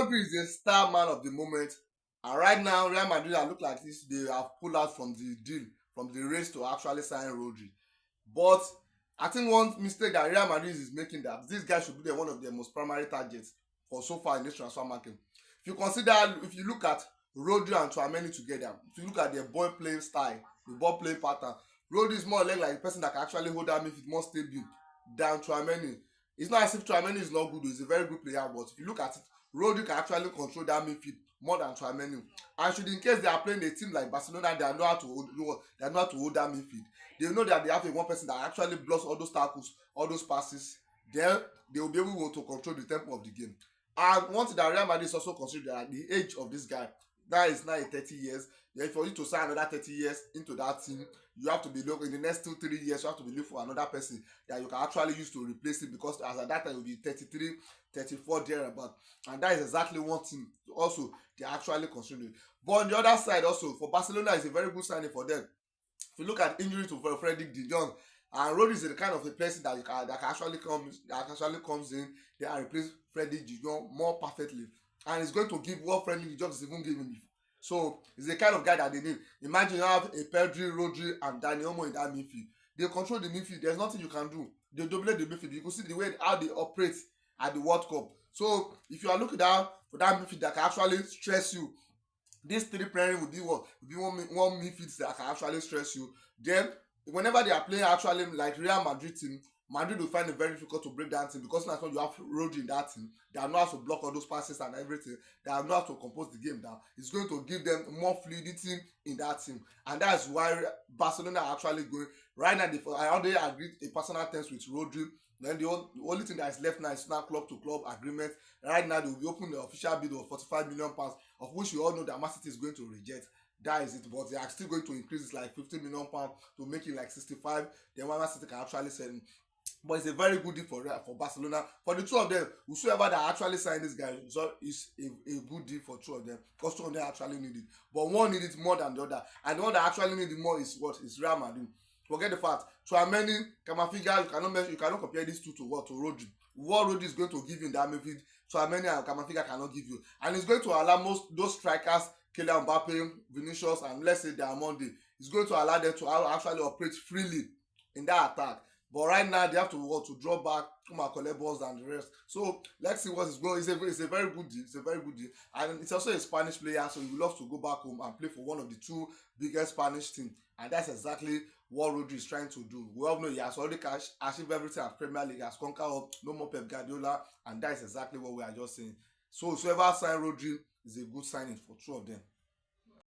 Rodri is the star man of the moment, and right now Real Madrid look like this. They have pulled out from the deal, from the race to actually sign Rodri. But I think one mistake that Real Madrid is making, that this guy should be one of their most primary targets for so far in this transfer market. If you consider, if you look at Rodri and Tchouaméni together, if you look at their ball playing style, the ball playing pattern, Rodri is more or less like a person that can actually hold that midfield more stable than Tchouaméni. It's not as if Tchouaméni is not good, he's a very good player, but if you look at it, Rodri can actually control that midfield more than Tchouaméni. And should in case they are playing a team like Barcelona, they know how to hold, they know how to hold that midfield. They know that they have a one person that actually blocks all those tackles, all those passes. Then they will be able to control the tempo of the game. And one thing that Real Madrid is also considered, that the age of this guy, that is now 30 years. Then for you to sign another 30 years into that team, you have to be looking in the next 2-3 years. You have to be looking for another person that you can actually use to replace him, because as at that time you'll be 33, 34 there about, and that is exactly one thing also they are actually considering. But on the other side also, for Barcelona, it's a very good signing for them. If you look at injury to Frederick De Jong, and Rodri is the kind of a person that can actually comes in there and replace Frederick De Jong more perfectly, and it's going to give what Frederick De Jong is even giving before. So he's the kind of guy that they need. Imagine you have a Pedri, Rodri, and Dani Olmo in that midfield. They control the midfield. There's nothing you can do. They dominate the midfield. You can see the way how they operate at the World Cup. So if you are looking down for that midfield that can actually stress you, these three players will be what? Will be one midfield that can actually stress you. Then whenever they are playing actually like Real Madrid team, Madrid will find it very difficult to break that team, because now you have Rodri in that team. They know how to block all those passes and everything. They know how to compose the game down. It's going to give them more fluidity in that team, and that's why Barcelona are actually going right now. I already agreed a personal terms with Rodri. Then the only thing that is left now is now club to club agreement. Right now they will be opening the official bid of £45 million, of which we all know that Man City is going to reject. That is it, but they are still going to increase it like £50 million to make it like 65. Then Man City can actually sell him. But it's a very good deal for Barcelona. For the two of them, whosoever that actually signed this guy, so it's a good deal for two of them, because two of them actually need it. But one need it more than the other, and the one that actually need it more is what? Is Real Madrid. Forget the fact. Tchouaméni, Camavinga, you cannot compare these two to what? To Rodri. What Rodri is going to give you in that midfield, Tchouaméni and Camavinga cannot give you, and it's going to allow most those strikers, Kylian Mbappe, Vinicius, and let's say Diamonde, it's going to allow them to actually operate freely in that attack. But right now they have to draw back, come and collect balls and the rest. So let's see what is going. It's a very good deal. It's a very good deal, and it's also a Spanish player, so he would love to go back home and play for one of the two biggest Spanish teams, and that's exactly what Rodri is trying to do. We all know he has already achieved everything at Premier League, has conquered up, no more Pep Guardiola, and that is exactly what we are just saying. So whoever signed Rodri is a good signing for two of them.